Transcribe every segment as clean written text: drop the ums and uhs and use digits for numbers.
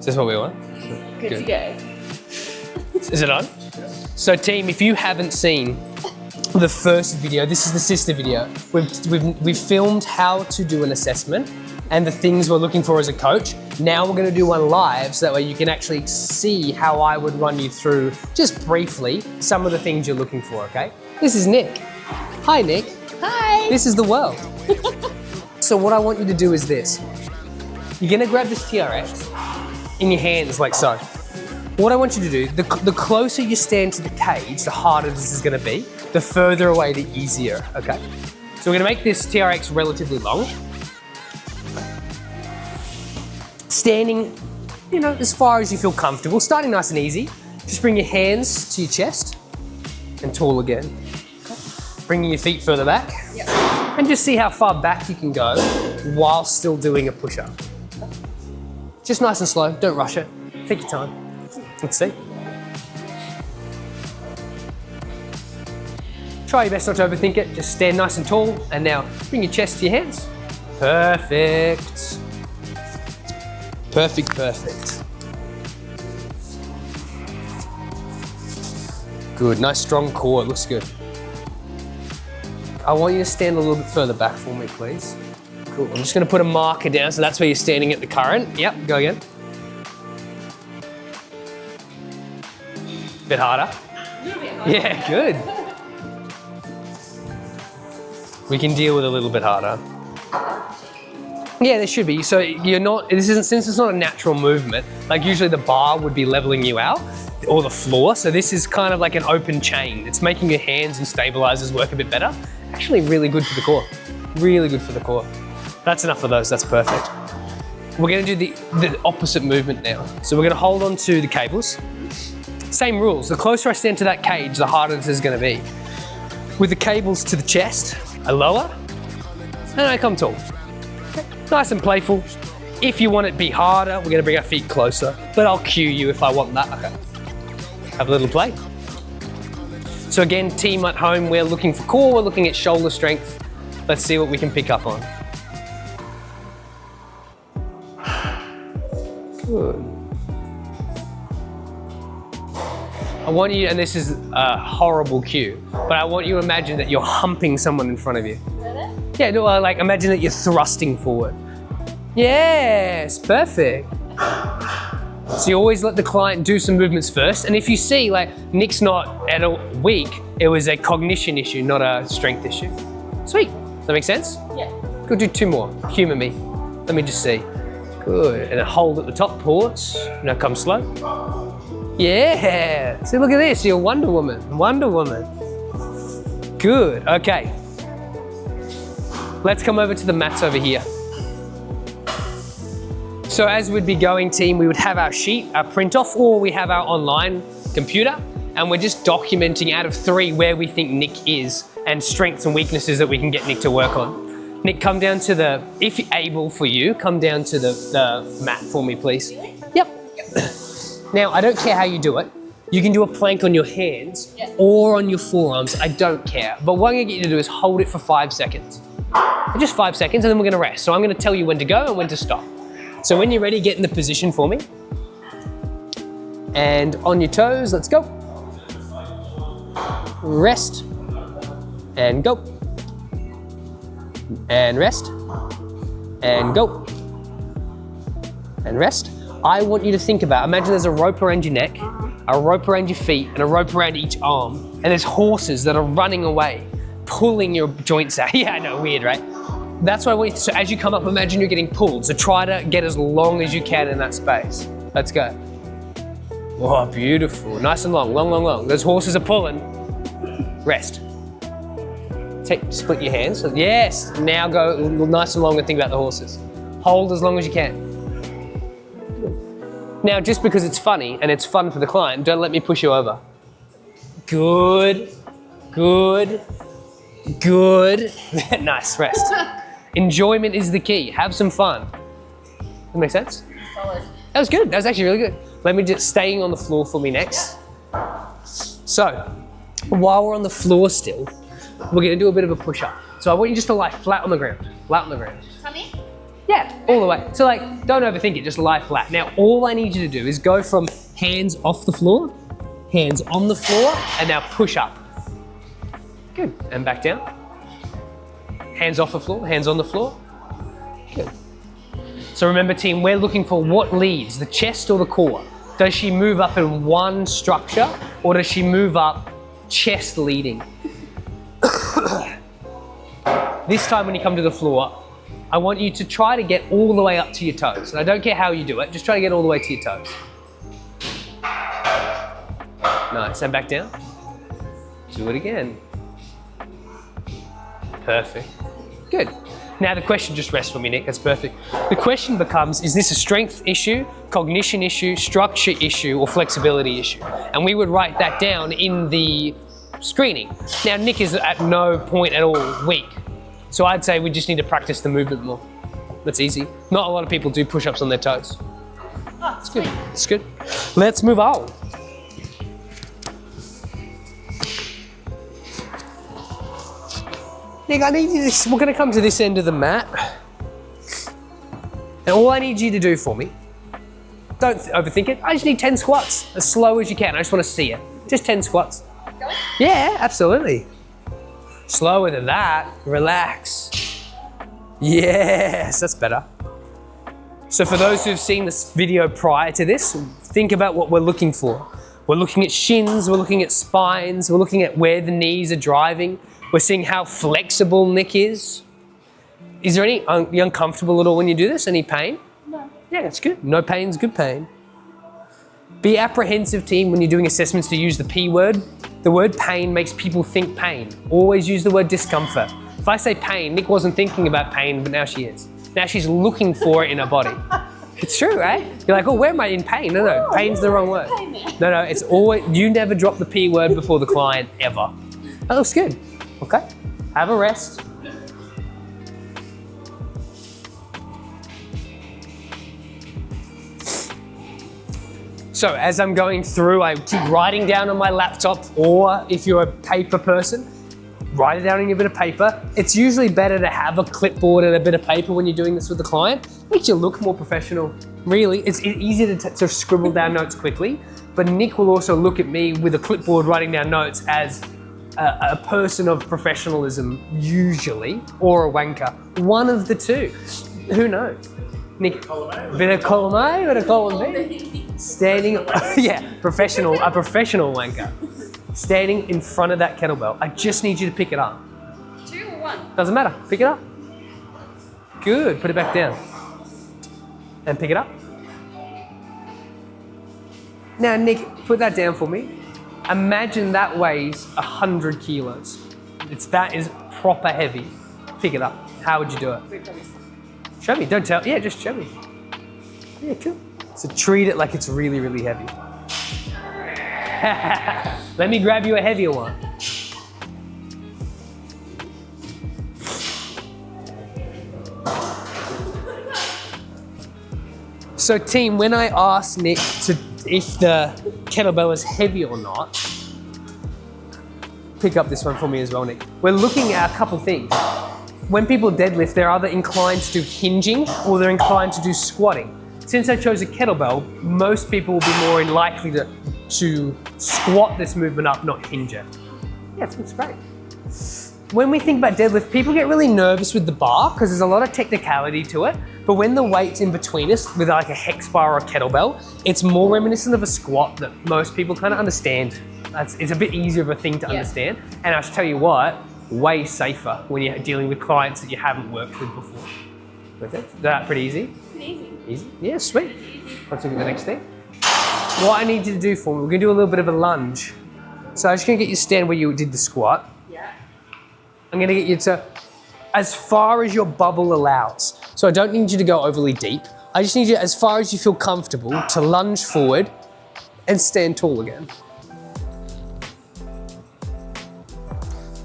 Is this what we want? Good to go. Is it on? So team, if you haven't seen the first video, this is the sister video. We've filmed how to do an assessment and the things we're looking for as a coach. Now we're gonna do one live so that way you can actually see how I would run you through, just briefly, some of the things you're looking for, okay? This is Nick. Hi, Nick. Hi. This is the world. So what I want you to do is this. You're gonna grab this TRX in your hands like so. What I want you to do, the closer you stand to the cage, the harder this is gonna be. The further away, the easier, okay? So we're gonna make this TRX relatively long. Standing, you know, as far as you feel comfortable, starting nice and easy. Just bring your hands to your chest and tall again. Bringing your feet further back. Yep. And just see how far back you can go while still doing a push-up. Just nice and slow, don't rush it. Take your time. Let's see. Try your best not to overthink it. Just stand nice and tall. And now bring your chest to your hands. Perfect. Perfect, perfect. Good, nice strong core, it looks good. I want you to stand a little bit further back for me, please. Cool, I'm just gonna put a marker down, so that's where you're standing at the current. Yep, go again. Bit harder. Yeah, good. We can deal with a little bit harder. Yeah, there should be. So you're not, since it's not a natural movement, like usually the bar would be leveling you out, or the floor. So this is kind of like an open chain. It's making your hands and stabilizers work a bit better. Actually really good for the core. Really good for the core. That's enough of those, that's perfect. We're gonna do the opposite movement now. So we're gonna hold on to the cables. Same rules, the closer I stand to that cage, the harder this is gonna be. With the cables to the chest, I lower, and I come tall. Nice and playful. If you want it to be harder, we're gonna bring our feet closer, but I'll cue you if I want that. Okay. Have a little play. So again, team at home, we're looking for core, we're looking at shoulder strength. Let's see what we can pick up on. Good. I want you, and this is a horrible cue, but I want you to imagine that you're humping someone in front of you. Really? Yeah, no, like imagine that you're thrusting forward. Yes, perfect. So you always let the client do some movements first, and if you see like Nick's not at all weak, it was a cognition issue, not a strength issue. Sweet, does that make sense? Yeah. Go do two more, humor me. Let me just see. Good, and then hold at the top, pause. Now come slow. Yeah, see look at this, you're Wonder Woman, Wonder Woman. Good, okay. Let's come over to the mats over here. So as we'd be going, team, we would have our sheet, our print off, or we have our online computer, and we're just documenting out of 3 where we think Nick is and strengths and weaknesses that we can get Nick to work on. Nick, come down to the, if able for you, come down to the mat for me, please. Yep. Now, I don't care how you do it. You can do a plank on your hands or on your forearms, I don't care. But what I'm gonna get you to do is hold it for 5 seconds. Just 5 seconds, and then we're gonna rest. So I'm gonna tell you when to go and when to stop. So when you're ready, get in the position for me. And on your toes, let's go. Rest. And go. And rest. And go. And rest. I want you to think about, imagine there's a rope around your neck, a rope around your feet, and a rope around each arm. And there's horses that are running away, pulling your joints out. Yeah, I know, weird, right? That's what I want you to, so as you come up, imagine you're getting pulled. So try to get as long as you can in that space. Let's go. Oh, beautiful. Nice and long, long, long, long. Those horses are pulling. Rest. Split your hands. Yes, now go nice and long and think about the horses. Hold as long as you can. Now, just because it's funny and it's fun for the client, don't let me push you over. Good, good, good. Nice, rest. Enjoyment is the key. Have some fun. That make sense? Solid. That was good. That was actually really good. Let me just staying on the floor for me next. So, while we're on the floor still, we're gonna do a bit of a push-up. So I want you just to lie flat on the ground. Flat on the ground. Tummy? Yeah, all the way. So like, don't overthink it, just lie flat. Now, all I need you to do is go from hands off the floor, hands on the floor, and now push up. Good, and back down. Hands off the floor, hands on the floor. Good. So remember team, we're looking for what leads, the chest or the core. Does she move up in one structure or does she move up chest leading? This time when you come to the floor, I want you to try to get all the way up to your toes. And I don't care how you do it, just try to get all the way to your toes. Nice, and back down. Do it again. Perfect. Good. Now the question, just rest for me, Nick, that's perfect. The question becomes, is this a strength issue, cognition issue, structure issue, or flexibility issue? And we would write that down in the screening. Now Nick is at no point at all weak. So I'd say we just need to practice the movement more. That's easy. Not a lot of people do push-ups on their toes. Oh, it's good, it's good. Let's move on. Nick, I need you to, we're gonna come to this end of the mat. And all I need you to do for me, don't overthink it, I just need 10 squats, as slow as you can. I just wanna see it. Just 10 squats. Going? Yeah, absolutely. Slower than that, relax. Yes, that's better. So for those who've seen this video prior to this, think about what we're looking for. We're looking at shins, we're looking at spines, we're looking at where the knees are driving. We're seeing how flexible Nick is. Is there any, are you uncomfortable at all when you do this? Any pain? No. Yeah, that's good. No pain's good pain. Be apprehensive, team, when you're doing assessments to use the P word. The word pain makes people think pain. Always use the word discomfort. If I say pain, Nick wasn't thinking about pain, but now she is. Now she's looking for it in her body. It's true, right? You're like, oh, where am I in pain? No, no, pain's the wrong word. No, it's always, you never drop the P word before the client, ever. That looks good. Okay, have a rest. So as I'm going through, I keep writing down on my laptop, or if you're a paper person, write it down on your bit of paper. It's usually better to have a clipboard and a bit of paper when you're doing this with the client. Makes you look more professional. Really, it's easy to scribble down notes quickly, but Nick will also look at me with a clipboard writing down notes as a person of professionalism, usually, or a wanker. One of the two. Who knows? Nick, bit of column A, bit of column B. Standing, yeah, a professional wanker. Standing in front of that kettlebell. I just need you to pick it up. 2 or 1? Doesn't matter, pick it up. Good, put it back down. And pick it up. Now, Nick, put that down for me. Imagine that weighs 100 kilos. That is proper heavy. Pick it up. How would you do it? Show me, don't tell. Yeah, just show me. Yeah, cool. So treat it like it's really, really heavy. Let me grab you a heavier one. So team, when I asked Nick if the kettlebell is heavy or not, pick up this one for me as well, Nick. We're looking at a couple things. When people deadlift, they're either inclined to do hinging or they're inclined to do squatting. Since I chose a kettlebell, most people will be more likely to squat this movement up, not hinge it. Yeah, it looks great. When we think about deadlift, people get really nervous with the bar because there's a lot of technicality to it. But when the weight's in between us with like a hex bar or a kettlebell, it's more reminiscent of a squat that most people kind of understand. It's a bit easier of a thing to understand. And I'll tell you what, way safer when you're dealing with clients that you haven't worked with before. Is that pretty easy? Easy. Easy? Yeah, sweet. Let's look at the next thing. What I need you to do for me, we're gonna do a little bit of a lunge. So I'm just gonna get you to stand where you did the squat. Yeah. I'm gonna get you to as far as your bubble allows. So I don't need you to go overly deep. I just need you as far as you feel comfortable to lunge forward and stand tall again.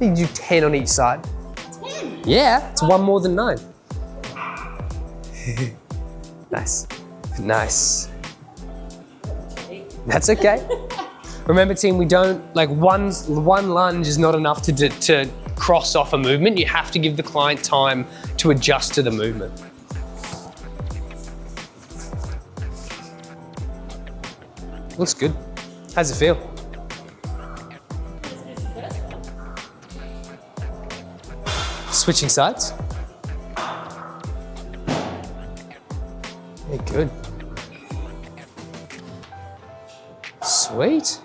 You can do 10 on each side. 10? Yeah, it's one more than 9. Nice, nice. That's okay. Remember team, we don't, like one lunge is not enough to cross off a movement. You have to give the client time to adjust to the movement. Looks good. How's it feel? Switching sides. Yeah, good. Sweet.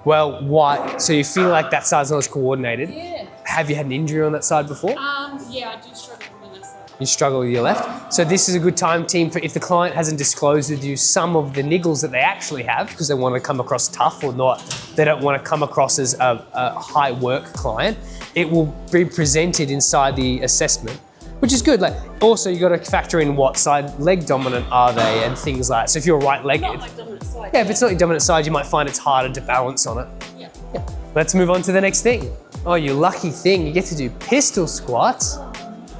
Well, why? So you feel like that side's not as coordinated? Yeah. Have you had an injury on that side before? Yeah, I do struggle with my left side. You struggle with your left. So this is a good time, team, for if the client hasn't disclosed with you some of the niggles that they actually have because they want to come across tough or not, they don't want to come across as a high work client, it will be presented inside the assessment, which is good. Like, also you got to factor in what side leg dominant are they and things like that. So if you're right-legged, Not my dominant side. yeah, if it's not your dominant side, you might find it's harder to balance on it. Yeah. Yeah. Let's move on to the next thing. Oh, you lucky thing, you get to do pistol squats.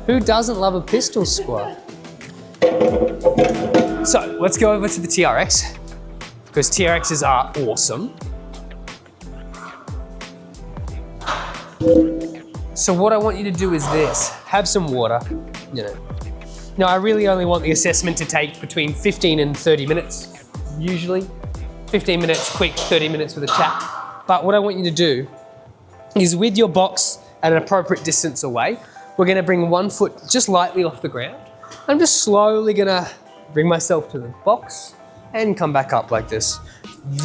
Who doesn't love a pistol squat? So let's go over to the TRX because TRXs are awesome. So what I want you to do is this, have some water, you know. Now I really only want the assessment to take between 15 and 30 minutes, usually. 15 minutes quick, 30 minutes with a chat. But what I want you to do is with your box at an appropriate distance away, we're gonna bring one foot just lightly off the ground. I'm just slowly gonna bring myself to the box and come back up like this.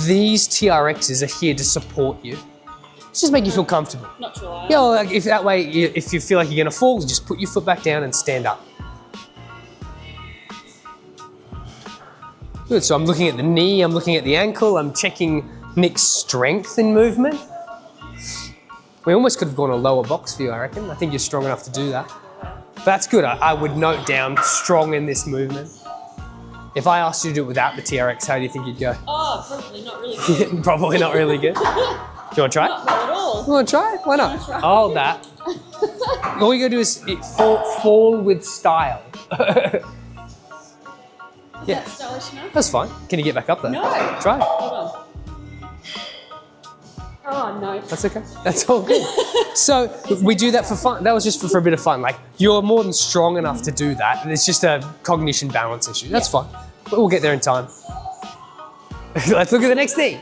These TRXs are here to support you. Just make you feel comfortable. Not too loud. Yeah, well, like if that way, if you feel like you're gonna fall, just put your foot back down and stand up. Good, so I'm looking at the knee, I'm looking at the ankle, I'm checking Nick's strength in movement. We almost could have gone a lower box for you, I reckon. I think you're strong enough to do that. But that's good, I would note down strong in this movement. If I asked you to do it without the TRX, how do you think you'd go? Oh, probably not really good. Probably not really good. Do you want to try it? Not at all. You want to try it? Why not? Try. Hold that. All you gotta do is fall with style. Is Yeah. that stylish enough? That's fine. Can you get back up there? No. Try it. Hold on. Oh, no. That's okay. That's all good. So we do that for fun. That was just for a bit of fun. Like, you're more than strong enough to do that. And it's just a cognition balance issue. That's fine. But we'll get there in time. Let's look at the next thing.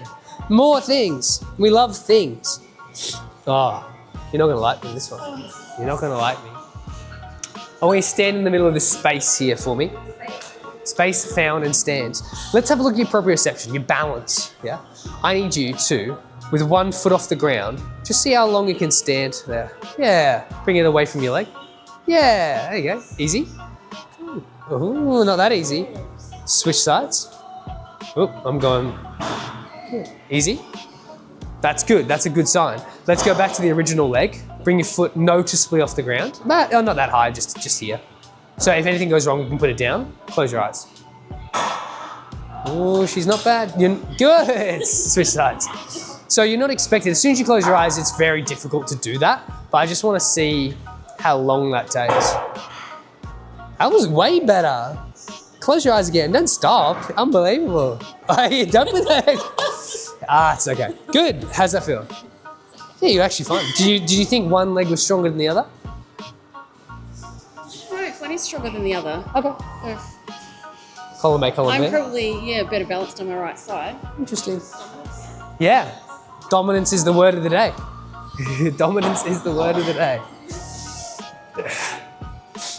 More things. We love things. Oh, you're not gonna like me this one. You're not gonna like me. I want you to stand in the middle of this space here for me. Space found and stands. Let's have a look at your proprioception, your balance, yeah? I need you to, with one foot off the ground, just see how long you can stand there. Yeah, bring it away from your leg. Yeah, there you go, easy. Ooh, not that easy. Switch sides. Oh, I'm going, easy. That's good, that's a good sign. Let's go back to the original leg. Bring your foot noticeably off the ground. Not that high, just here. So if anything goes wrong, you can put it down. Close your eyes. Oh, she's not bad. You're good. Switch sides. So you're not expected, as soon as you close your eyes, it's very difficult to do that. But I just want to see how long that takes. That was way better. Close your eyes again. Don't stop. Unbelievable. Are you done with that? It's okay. Good. How's that feel? Yeah, you're actually fine. Did you think one leg was stronger than the other? One is stronger than the other. Okay. Column A, column B. I'm probably, better balanced on my right side. Interesting. Yeah. Dominance is the word of the day. Dominance is the word of the day.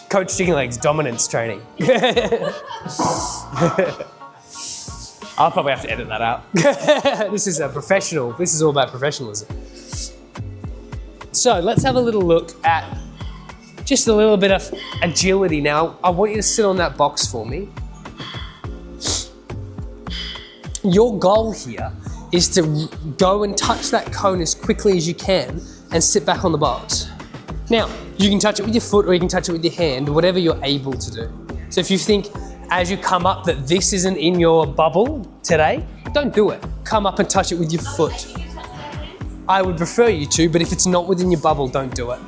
Coach Chicken Legs, dominance training. I'll probably have to edit that out. This is a professional. This is all about professionalism. So let's have a little look at just a little bit of agility. Now, I want you to sit on that box for me. Your goal here is to go and touch that cone as quickly as you can and sit back on the box. Now, you can touch it with your foot or you can touch it with your hand, whatever you're able to do. So if you think as you come up that this isn't in your bubble today, don't do it. Come up and touch it with your foot. I would prefer you to, but if it's not within your bubble, don't do it.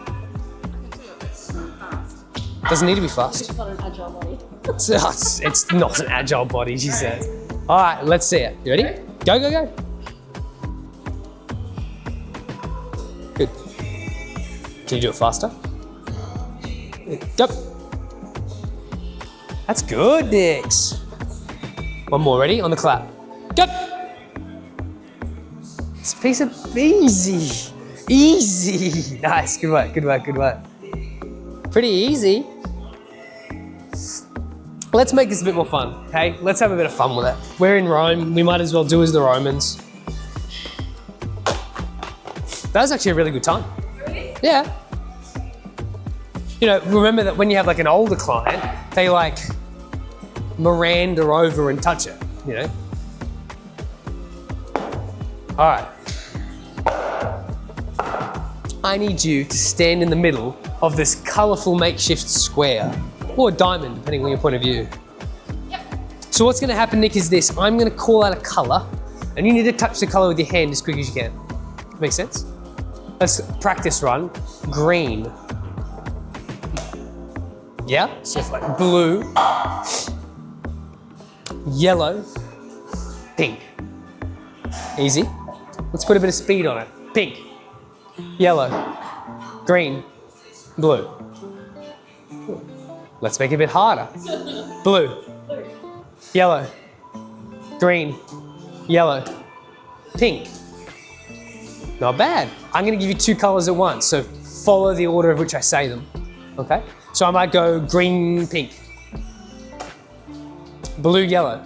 Doesn't need to be fast. It's not an agile body. It's not an agile body, she says. All right, let's see it. You ready? Go, go, go. Good. Can you do it faster? Go. That's good, Nix. One more, ready? On the clap. Go! It's a piece of easy. Easy. Nice, good work, good work, good work. Pretty easy. Let's make this a bit more fun, okay? Let's have a bit of fun with it. We're in Rome, we might as well do as the Romans. That was actually a really good time. Really? Yeah. You know, remember that when you have like an older client, they like Miranda over and touch it, you know? All right. I need you to stand in the middle of this colorful makeshift square, or diamond, depending on your point of view. Yep. So what's gonna happen, Nick, is this. I'm gonna call out a color, and you need to touch the color with your hand as quick as you can. Make sense? Let's practice run. Green. Yeah, so it's like blue, yellow, pink. Easy. Let's put a bit of speed on it. Pink, yellow, green, blue. Let's make it a bit harder. Blue, yellow, green, yellow, pink. Not bad. I'm gonna give you 2 colors at once, so follow the order of which I say them, okay? So I might go green, pink, blue, yellow,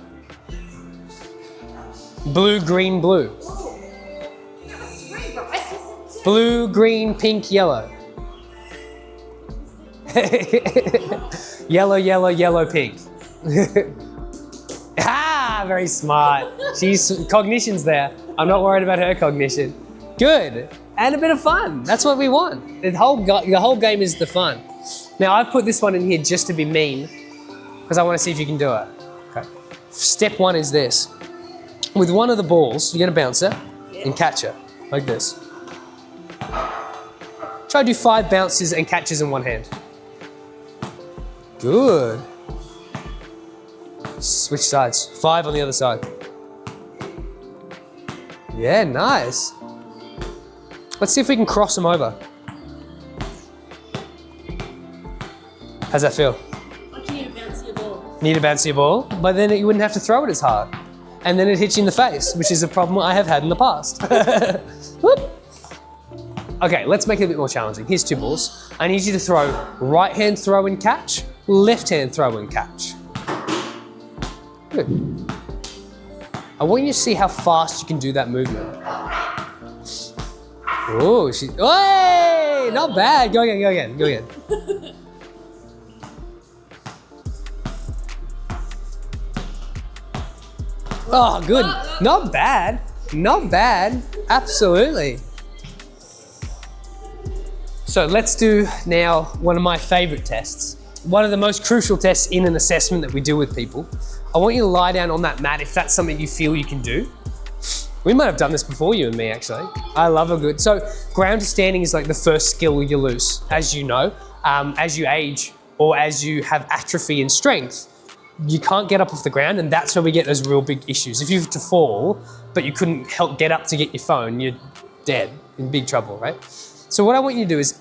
blue, green, blue, blue, green, pink, yellow, yellow, yellow, yellow, pink. Ah, very smart. She's cognition's there. I'm not worried about her cognition. Good, and a bit of fun. That's what we want. The whole game is the fun. Now I've put this one in here just to be mean, because I want to see if you can do it. Okay. Step 1 is this. With one of the balls, you're gonna bounce it and catch it, like this. Try to do 5 bounces and catches in one hand. Good. Switch sides. 5 on the other side. Yeah, nice. Let's see if we can cross them over. How's that feel? Like you need to bounce your ball. Need to bounce your ball, but then you wouldn't have to throw it as hard. And then it hits you in the face, which is a problem I have had in the past. Whoop. Okay, let's make it a bit more challenging. Here's 2 balls. I need you to throw right hand throw and catch, left hand throw and catch. Good. I want you to see how fast you can do that movement. Oh, hey, not bad. Go again, go again, go again. Oh, good. Not bad. Not bad. Absolutely. So let's do now one of my favorite tests. One of the most crucial tests in an assessment that we do with people. I want you to lie down on that mat if that's something you feel you can do. We might have done this before, you and me, actually. I love a good. So ground to standing is like the first skill you lose, as you know. As you age or as you have atrophy in strength, you can't get up off the ground, and that's where we get those real big issues. If you were to fall, but you couldn't help get up to get your phone, you're dead, in big trouble, right? So what I want you to do is,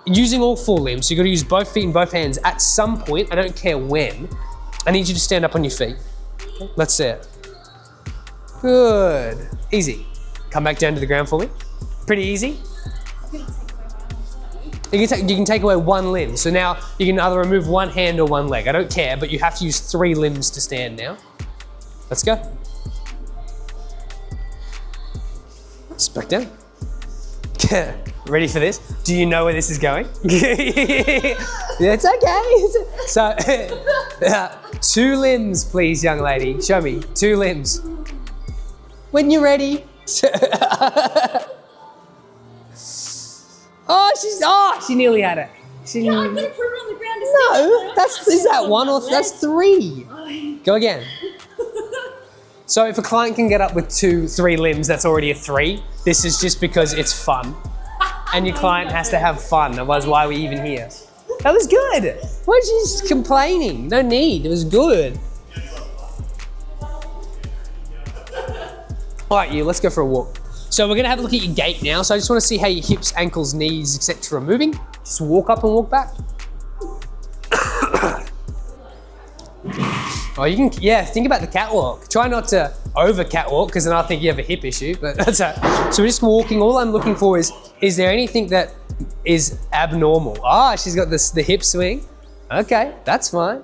using all 4 limbs, so you've got to use both feet and both hands at some point, I don't care when, I need you to stand up on your feet. Okay? Let's see it. Good. Easy. Come back down to the ground for me. Pretty easy. You can take away 1 limb. So now you can either remove 1 hand or 1 leg. I don't care, but you have to use 3 limbs to stand now. Let's go. Let's back down. Ready for this? Do you know where this is going? It's okay. So, 2 limbs, please, young lady. Show me. 2 limbs. When you're ready. She nearly had it. Yeah, I'm gonna put it on the ground. No, is that 1 or that's 3? Go again. So if a client can get up with 2, 3 limbs, that's already a 3. This is just because it's fun. And your client has to have fun, otherwise why are we even here? That was good. Why are you just complaining? No need, it was good. All right, let's go for a walk. So we're gonna have a look at your gait now. So I just wanna see how your hips, ankles, knees, etc. are moving. Just walk up and walk back. Oh, you can, yeah, think about the catwalk. Try not to over catwalk because then I think you have a hip issue, but that's all right. So we're just walking. All I'm looking for is there anything that is abnormal? Ah, she's got the hip swing. Okay, that's fine.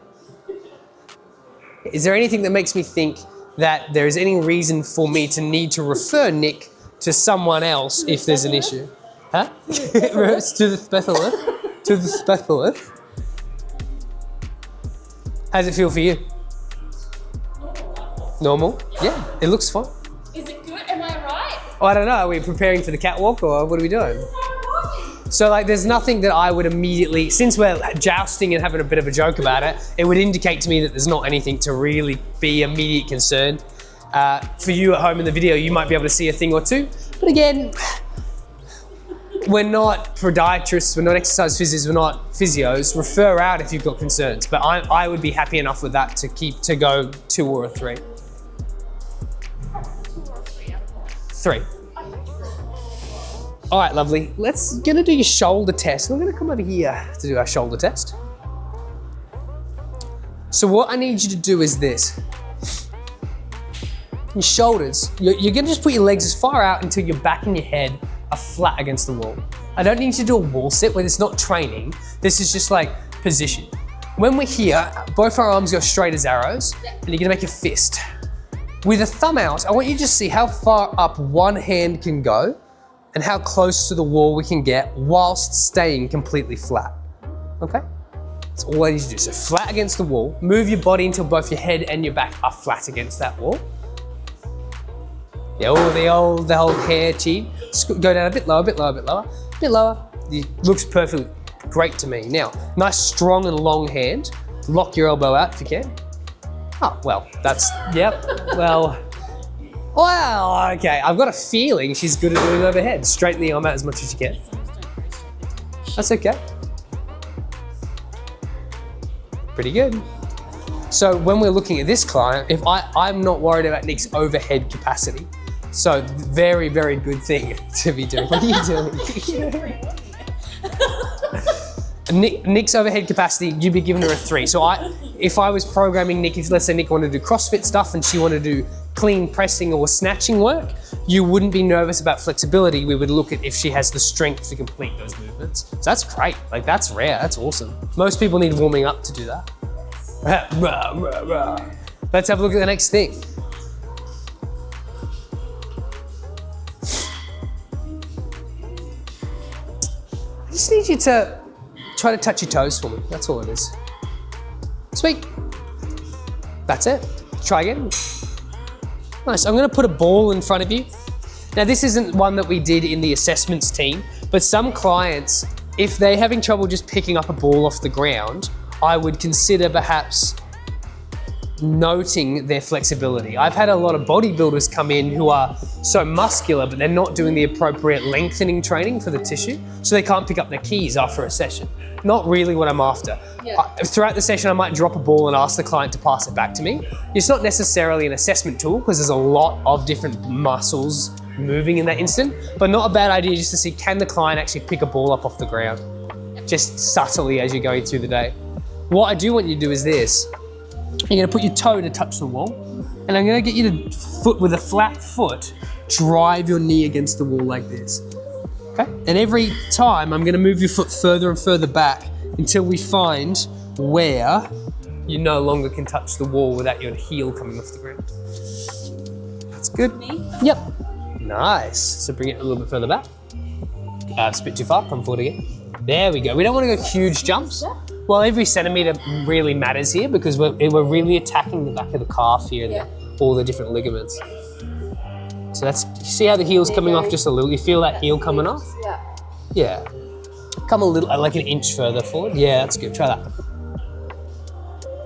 Is there anything that makes me think that there is any reason for me to need to refer Nick to someone else if there's an issue? Huh? To the specialist? To the specialist? How's it feel for you? Normal? Yeah, it looks fine. Is it good? Am I right? Oh, I don't know, are we preparing for the catwalk or what are we doing? So like there's nothing that I would immediately, since we're jousting and having a bit of a joke about it, it would indicate to me that there's not anything to really be immediate concern. For you at home in the video, you might be able to see a thing or two, but again, we're not podiatrists, we're not exercise physios, we're not physios. Refer out if you've got concerns, but I would be happy enough with that to go 2 or a 3. 3. All right, lovely. Gonna do your shoulder test. We're gonna come over here to do our shoulder test. So what I need you to do is this. Your shoulders, you're gonna just put your legs as far out until your back and your head are flat against the wall. I don't need you to do a wall sit where it's not training. This is just like position. When we're here, both our arms go straight as arrows, and you're gonna make a fist. With a thumb out, I want you to just see how far up one hand can go and how close to the wall we can get whilst staying completely flat, okay? That's all I need you to do. So flat against the wall, move your body until both your head and your back are flat against that wall. Yeah, the old hair cheat. Go down a bit lower, a bit lower, a bit lower, a bit lower. It looks perfectly great to me. Now, nice strong and long hand. Lock your elbow out if you can. Oh, well, that's, yep, well, okay. I've got a feeling she's good at doing overhead. Straighten the arm out as much as you can. That's okay. Pretty good. So when we're looking at this client, I'm not worried about Nick's overhead capacity. So very, very good thing to be doing. What are you doing? Nick's overhead capacity, you'd be giving her a 3. So if I was programming Nick, let's say Nick wanted to do CrossFit stuff and she wanted to do clean pressing or snatching work, you wouldn't be nervous about flexibility. We would look at if she has the strength to complete those movements. So that's great, like that's rare, that's awesome. Most people need warming up to do that. Let's have a look at the next thing. I just need you to try to touch your toes for me. That's all it is. Sweet. That's it. Try again. Nice. I'm going to put a ball in front of you. Now, this isn't one that we did in the assessments team, but some clients, if they're having trouble just picking up a ball off the ground, I would consider perhaps noting their flexibility. I've had a lot of bodybuilders come in who are so muscular, but they're not doing the appropriate lengthening training for the tissue, so they can't pick up their keys after a session. Not really what I'm after. Yeah. Throughout the session, I might drop a ball and ask the client to pass it back to me. It's not necessarily an assessment tool because there's a lot of different muscles moving in that instant, but not a bad idea just to see, can the client actually pick a ball up off the ground? Just subtly as you're going through the day. What I do want you to do is this. You're gonna put your toe to touch the wall, and I'm gonna get you to, with a flat foot, drive your knee against the wall like this. Okay? And every time, I'm gonna move your foot further and further back until we find where you no longer can touch the wall without your heel coming off the ground. That's good. Me? Yep. Nice. So bring it a little bit further back. It's a bit too far, come forward again. There we go. We don't want to go huge jumps. Well, every centimetre really matters here because we're really attacking the back of the calf here and all the different ligaments. So that's, you see how the heel's coming off just a little? You feel that heel coming off? Yeah. Yeah. Come a little, like an inch further forward. Yeah, that's good, try that.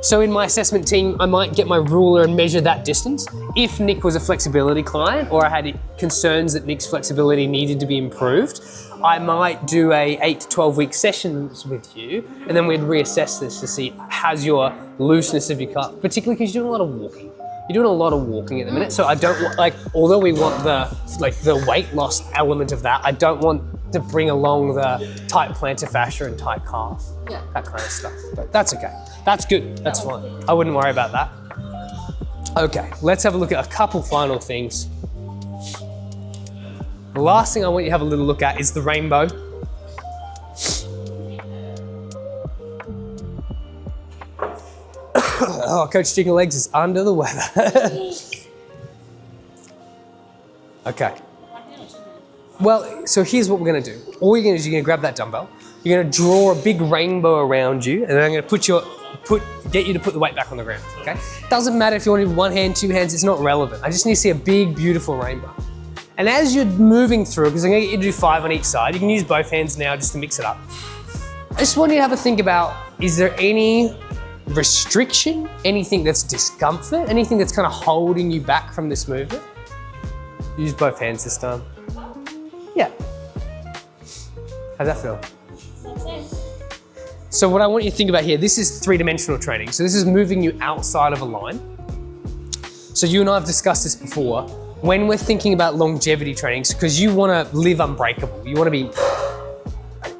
So in my assessment team, I might get my ruler and measure that distance. If Nick was a flexibility client or I had concerns that Nick's flexibility needed to be improved, I might do a 8 to 12 week sessions with you, and then we'd reassess this to see how's your looseness of your calf, particularly because you're doing a lot of walking. You're doing a lot of walking at the minute, so I don't want, like, although we want the weight loss element of that, I don't want to bring along the tight plantar fascia and tight calf, that kind of stuff. But that's okay. That's good. That's fine. I wouldn't worry about that. Okay, let's have a look at a couple final things. The last thing I want you to have a little look at is the rainbow. Oh, Coach Chicken Legs is under the weather. Okay. Well, so here's what we're gonna do. All you're gonna do is you're gonna grab that dumbbell, you're gonna draw a big rainbow around you, and then I'm gonna get you to put the weight back on the ground, okay? Doesn't matter if you want to do one hand, two hands, it's not relevant. I just need to see a big, beautiful rainbow. And as you're moving through, because I'm gonna get you to do 5 on each side, you can use both hands now just to mix it up. I just want you to have a think about, is there any restriction, anything that's discomfort, anything that's kind of holding you back from this movement? Use both hands this time. Yeah. How's that feel? So what I want you to think about here, this is 3-dimensional training. So this is moving you outside of a line. So you and I have discussed this before. When we're thinking about longevity training, because you want to live unbreakable, you want to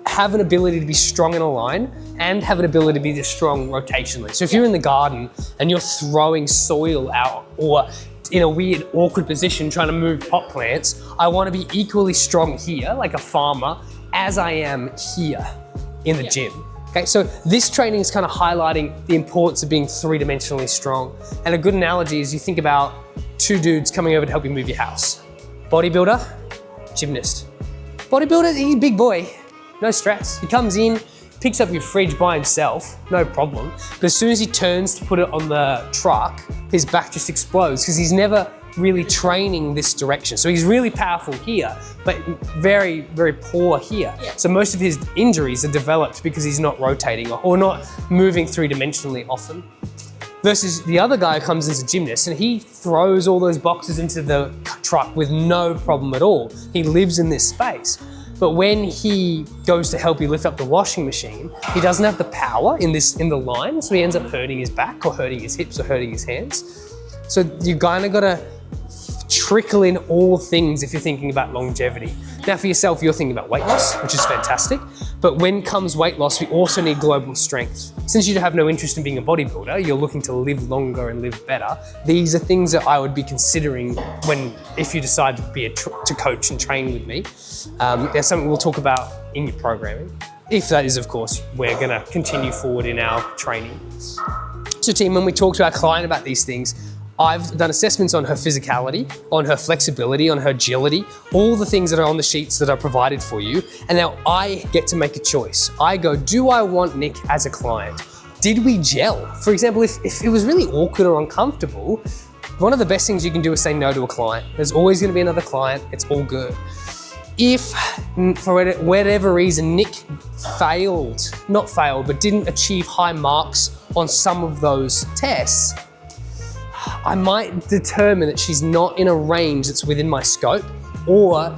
have an ability to be strong in a line and have an ability to be strong rotationally. So if you're in the garden and you're throwing soil out or in a weird, awkward position trying to move pot plants, I want to be equally strong here, like a farmer, as I am here in the gym. Okay, so this training is kind of highlighting the importance of being 3-dimensionally strong. And a good analogy is you think about 2 dudes coming over to help you move your house. Bodybuilder, gymnast. Bodybuilder, he's a big boy, no stress. He comes in, picks up your fridge by himself, no problem. But as soon as he turns to put it on the truck, his back just explodes because he's never really training this direction. So he's really powerful here, but very, very poor here. So most of his injuries are developed because he's not rotating or not moving 3-dimensionally often. Versus the other guy who comes as a gymnast and he throws all those boxes into the truck with no problem at all. He lives in this space. But when he goes to help you lift up the washing machine, he doesn't have the power in the line, so he ends up hurting his back or hurting his hips or hurting his hands. So you kind of gotta trickle in all things if you're thinking about longevity. Now for yourself, you're thinking about weight loss, which is fantastic. But when comes weight loss, we also need global strength. Since you have no interest in being a bodybuilder, you're looking to live longer and live better. These are things that I would be considering if you decide to coach and train with me. There's something we'll talk about in your programming. If that is, of course, we're gonna continue forward in our training. So team, when we talk to our client about these things, I've done assessments on her physicality, on her flexibility, on her agility, all the things that are on the sheets that are provided for you. And now I get to make a choice. I go, do I want Nick as a client? Did we gel? For example, if it was really awkward or uncomfortable, one of the best things you can do is say no to a client. There's always gonna be another client, it's all good. If for whatever reason Nick but didn't achieve high marks on some of those tests, I might determine that she's not in a range that's within my scope, or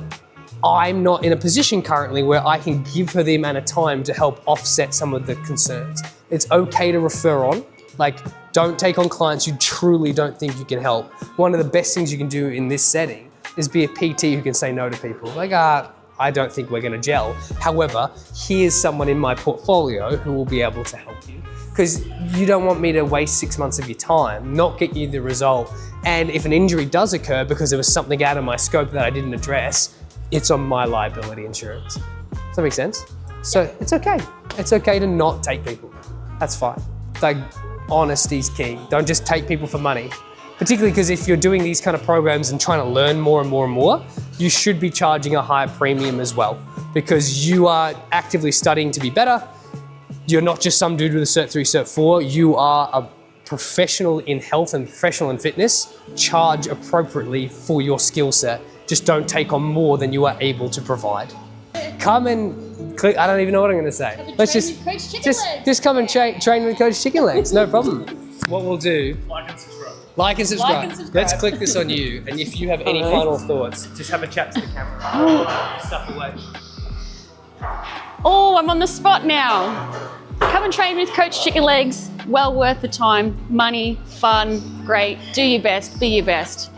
I'm not in a position currently where I can give her the amount of time to help offset some of the concerns. It's okay to refer on. Like, don't take on clients you truly don't think you can help. One of the best things you can do in this setting is be a PT who can say no to people. Like, I don't think we're gonna gel. However, here's someone in my portfolio who will be able to help you. Because you don't want me to waste 6 months of your time, not get you the result. And if an injury does occur because there was something out of my scope that I didn't address, it's on my liability insurance. Does that make sense? So it's okay. It's okay to not take people. That's fine. Like, honesty's key. Don't just take people for money. Particularly because if you're doing these kind of programs and trying to learn more and more and more, you should be charging a higher premium as well, because you are actively studying to be better. You're not just some dude with a Cert 3, Cert 4. You are a professional in health and professional in fitness. Charge appropriately for your skill set. Just don't take on more than you are able to provide. Come and click. I don't even know what I'm going to say. Let's just come and train with Coach Chicken Legs. No problem. What we'll do. Like and subscribe. Let's click this on you. And if you have any final thoughts, just have a chat to the camera. Stuff away. Oh, I'm on the spot now. Come and train with Coach Chicken Legs. Well worth the time. Money, fun, great. Do your best. Be your best.